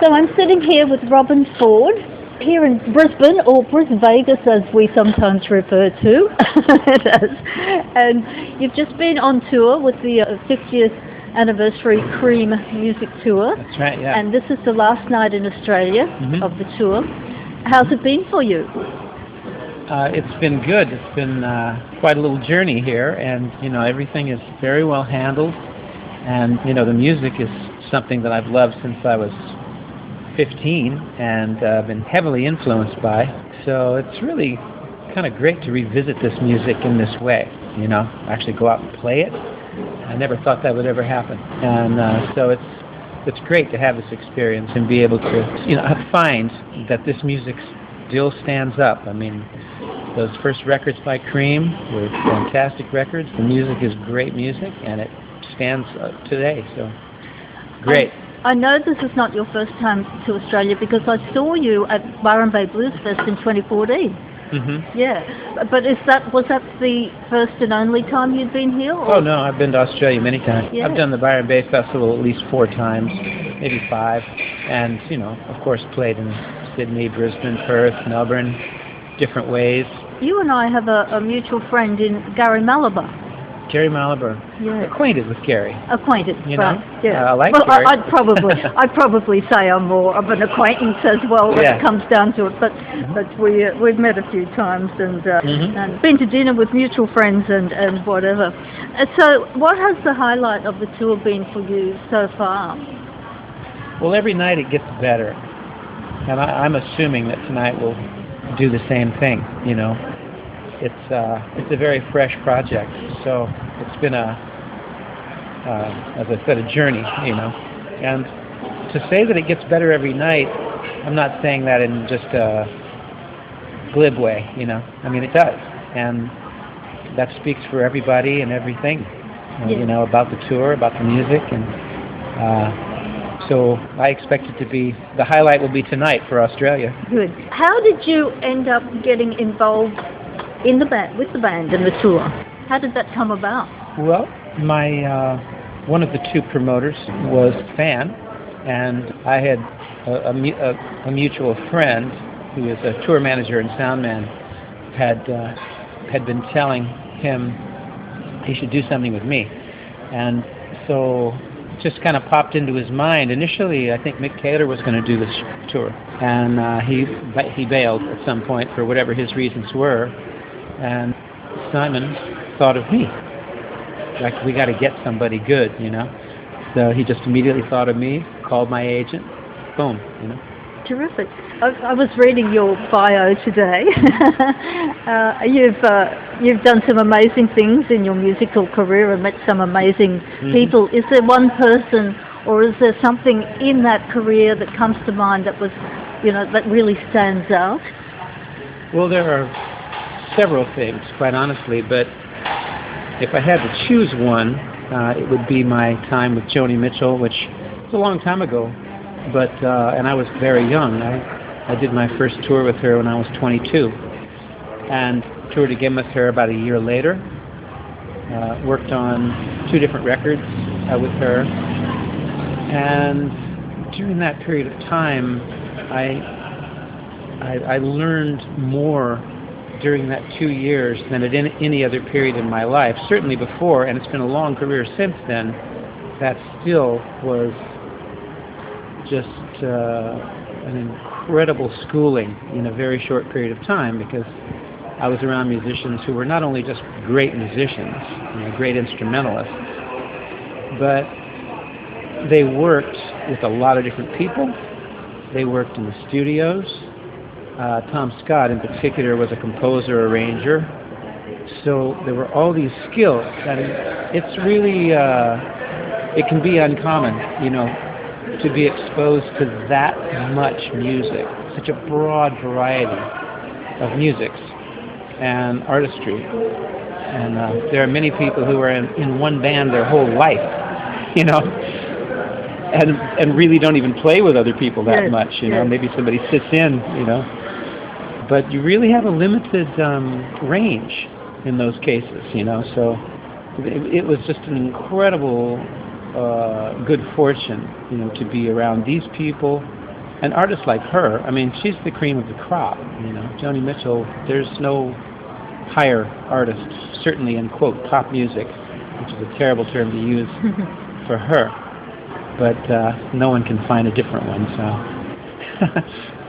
So I'm sitting here with Robben Ford here in Brisbane, or Brisbane Vegas as we sometimes refer to it as. And you've just been on tour with the 50th anniversary Cream music tour. That's right, yeah. And this is the last night in Australia of the tour. How's it been for you? It's been good. It's been quite a little journey here, and everything is very well handled. And the music is something that I've loved since I was 15 and been heavily influenced by. So it's really kind of great to revisit this music in this way. Actually go out and play it. I never thought that would ever happen, and so it's great to have this experience and be able to find that this music still stands up. I mean, those first records by Cream were fantastic records. The music is great music, and it stands up today. So great. I know this is not your first time to Australia because I saw you at Byron Bay Blues Fest in 2014. Yeah, but was that the first and only time you'd been here? Or? Oh no, I've been to Australia many times. Yeah. I've done the Byron Bay Festival at least 4 times, maybe 5, and of course played in Sydney, Brisbane, Perth, Melbourne, different ways. You and I have a mutual friend in Gary Malabar. Gary Malabar. Yeah. Acquainted with Gary. Acquainted, right? Yeah. I like well, Gary. I'd probably say I'm more of an acquaintance as well when it comes down to it. But we've met a few times and been to dinner with mutual friends and whatever. So, what has the highlight of the tour been for you so far? Well, every night it gets better, and I'm assuming that tonight will do the same thing. It's a very fresh project, so it's been as I said, a journey, and to say that it gets better every night, I'm not saying that in just a glib way, I mean, it does, and that speaks for everybody and everything, about the tour, about the music, and so I expect it to be, the highlight will be tonight for Australia. Good. How did you end up getting involved in the band, with the band and the tour? How did that come about? Well, my one of the 2 promoters was a fan, and I had a mutual friend who is a tour manager and sound man had been telling him he should do something with me, and so it just kind of popped into his mind. Initially, I think Mick Taylor was going to do this tour, and he bailed at some point for whatever his reasons were. And Simon thought of me, like, we got to get somebody good, So he just immediately thought of me, called my agent, boom, Terrific. I was reading your bio today. You've done some amazing things in your musical career and met some amazing people. Is there one person, or is there something in that career that comes to mind that was, that really stands out? Well, there are several things, quite honestly, but if I had to choose one, it would be my time with Joni Mitchell, which was a long time ago, but and I was very young. I did my first tour with her when I was 22, and toured again with her about a year later. Worked on 2 different records with her, and during that period of time, I learned more during that 2 years than at any other period in my life, certainly before, and it's been a long career since then. That still was just an incredible schooling in a very short period of time, because I was around musicians who were not only just great musicians, great instrumentalists, but they worked with a lot of different people. They worked in the studios. Tom Scott, in particular, was a composer, arranger. So there were all these skills, and it's really, it can be uncommon, to be exposed to that much music, such a broad variety of musics and artistry. And there are many people who are in one band their whole life, and really don't even play with other people that much, Maybe somebody sits in, But you really have a limited range in those cases, So it was just an incredible good fortune, to be around these people an artist like her, I mean, she's the cream of the crop, you know. Joni Mitchell, there's no higher artist, certainly in, quote, pop music, which is a terrible term to use for her. But no one can find a different one, so.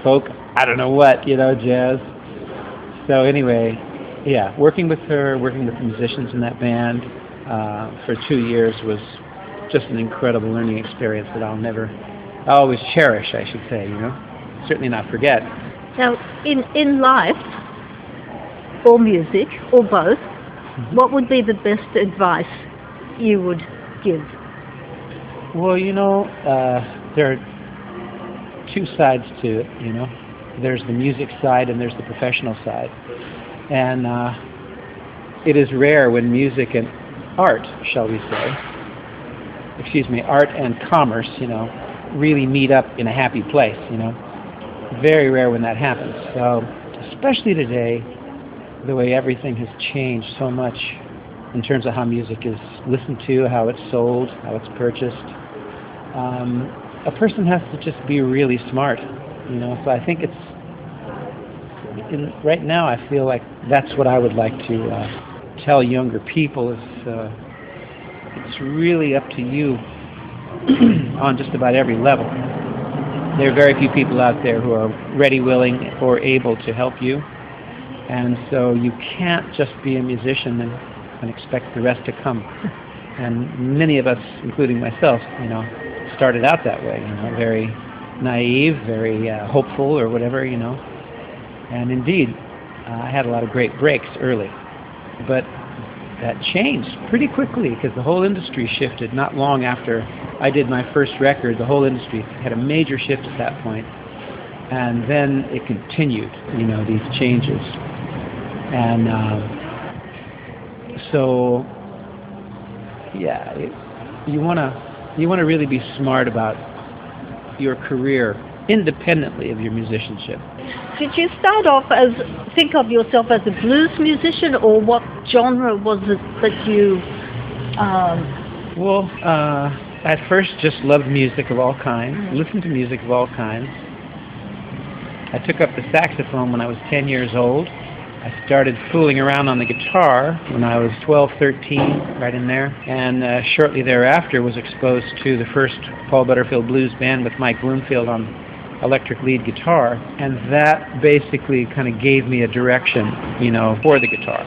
Folk, I don't know what, you know, jazz. So anyway, yeah, working with her, working with the musicians in that band for 2 years was just an incredible learning experience that I'll always cherish, I should say, you know. Certainly not forget. Now, in life, or music, or both, what would be the best advice you would give? Well, you know, there are two sides to it, you know. There's the music side and there's the professional side. And it is rare when music and art, shall we say, art and commerce, you know, really meet up in a happy place, you know. Very rare when that happens. So, especially today, the way everything has changed so much in terms of how music is listened to, how it's sold, how it's purchased. A person has to just be really smart, you know. So I think right now I feel like that's what I would like to tell younger people is it's really up to you on just about every level. There are very few people out there who are ready, willing, or able to help you. And so you can't just be a musician and expect the rest to come. And many of us, including myself, you know, started out that way, you know, very naive, very hopeful or whatever, you know. And indeed, I had a lot of great breaks early. But that changed pretty quickly because the whole industry shifted not long after I did my first record. The whole industry had a major shift at that point. And then it continued, you know, these changes. And so, yeah, you want to really be smart about your career independently of your musicianship. Did you start off think of yourself as a blues musician, or what genre was it that you... Well, at first just loved music of all kinds, listened to music of all kinds. I took up the saxophone when I was 10 years old. I started fooling around on the guitar when I was 12, 13, right in there. And shortly thereafter was exposed to the first Paul Butterfield Blues Band with Mike Bloomfield on electric lead guitar. And that basically kind of gave me a direction, you know, for the guitar.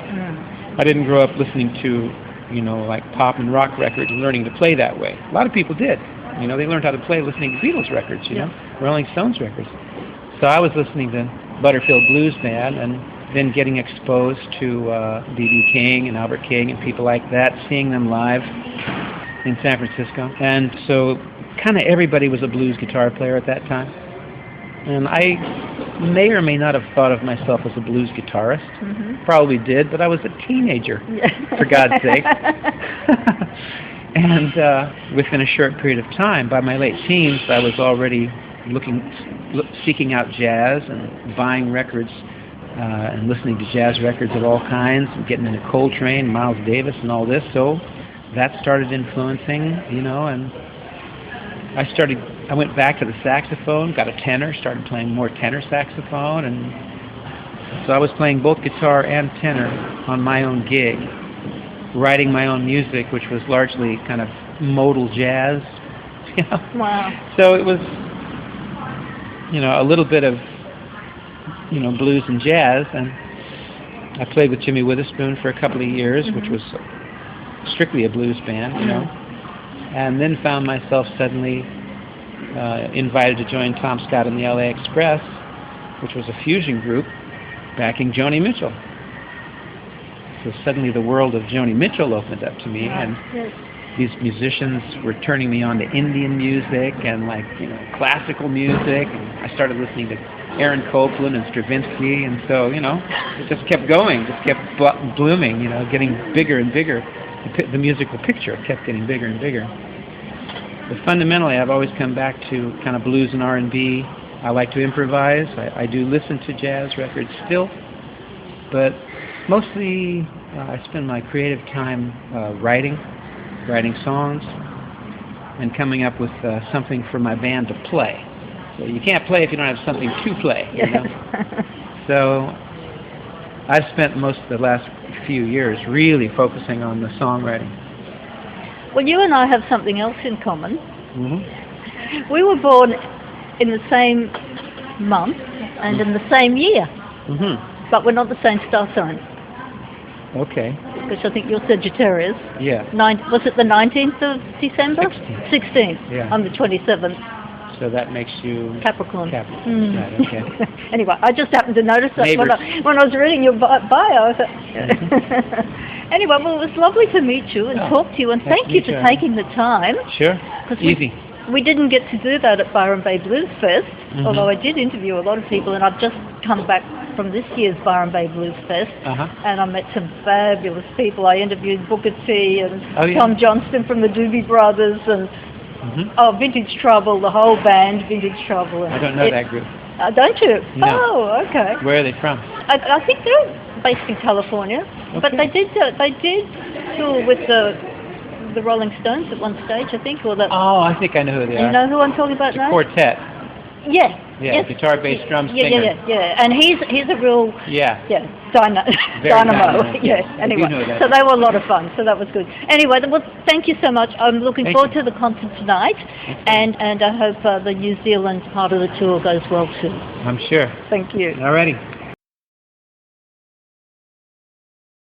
I didn't grow up listening to, you know, like pop and rock records and learning to play that way. A lot of people did. You know, they learned how to play listening to Beatles records, you know, Rolling Stones records. So I was listening to Butterfield Blues Band and then getting exposed to B.B. King and Albert King and people like that, seeing them live in San Francisco. And so kind of everybody was a blues guitar player at that time. And I may or may not have thought of myself as a blues guitarist. Probably did, but I was a teenager, for God's sake. And within a short period of time, by my late teens, I was already seeking out jazz and buying records and listening to jazz records of all kinds and getting into Coltrane, Miles Davis and all this. So that started influencing, you know, and I went back to the saxophone, got a tenor, started playing more tenor saxophone, and so I was playing both guitar and tenor on my own gig, writing my own music, which was largely kind of modal jazz. You know? Wow. So it was, you know, a little bit of, you know, blues and jazz, and I played with Jimmy Witherspoon for a couple of years, which was strictly a blues band, you know, and then found myself suddenly invited to join Tom Scott and the LA Express, which was a fusion group backing Joni Mitchell. So suddenly the world of Joni Mitchell opened up to me, and these musicians were turning me on to Indian music and, like, you know, classical music. And I started listening to Aaron Copland and Stravinsky, and so, you know, it just kept going, just kept blooming, you know, getting bigger and bigger. The musical picture kept getting bigger and bigger. But fundamentally, I've always come back to kind of blues and R&B. I like to improvise. I do listen to jazz records still, but mostly I spend my creative time writing songs and coming up with something for my band to play. So you can't play if you don't have something to play. You Yes. know? So I've spent most of the last few years really focusing on the songwriting. Well, you and I have something else in common. Hmm. We were born in the same month and in the same year, Hmm. but we're not the same star sign. Okay. Because I think you're Sagittarius. Yeah. Was it the 19th of December? 16th. 16th. Yeah. I'm the 27th. So that makes you Capricorn. Capricorn. Right, okay. Anyway, I just happened to notice that when I was reading your bio. I thought, Anyway, well, it was lovely to meet you and talk to you, and Nice thank to you meet for you. taking the time. Sure. 'Cause Easy. We didn't get to do that at Byron Bay Blues Fest, Mhm. although I did interview a lot of people, and I've just come back from this year's Byron Bay Blues Fest, Uh-huh. and I met some fabulous people. I interviewed Booker T and Oh, yeah. Tom Johnston from the Doobie Brothers, and Vintage Trouble, the whole band, Vintage Trouble. And I don't know that group. Don't you? No. Oh, okay. Where are they from? I think they're based in California, but Okay. they did tour with the Rolling Stones at one stage, I think, or the. Oh, I think I know who they are. You know who I'm talking about It's a now? quartet. Yeah. Yeah, Yes. guitar, bass, drums, Yeah, singer. yeah. And he's a real Yeah. Very Dynamo. dynamo. Yeah. I do Anyway, know that. so they were a lot of fun. So that was good. Anyway, well, thank you so much. I'm looking Thank forward you. to the concert tonight, Okay. and I hope the New Zealand part of the tour goes well too. I'm sure. Thank you. All righty.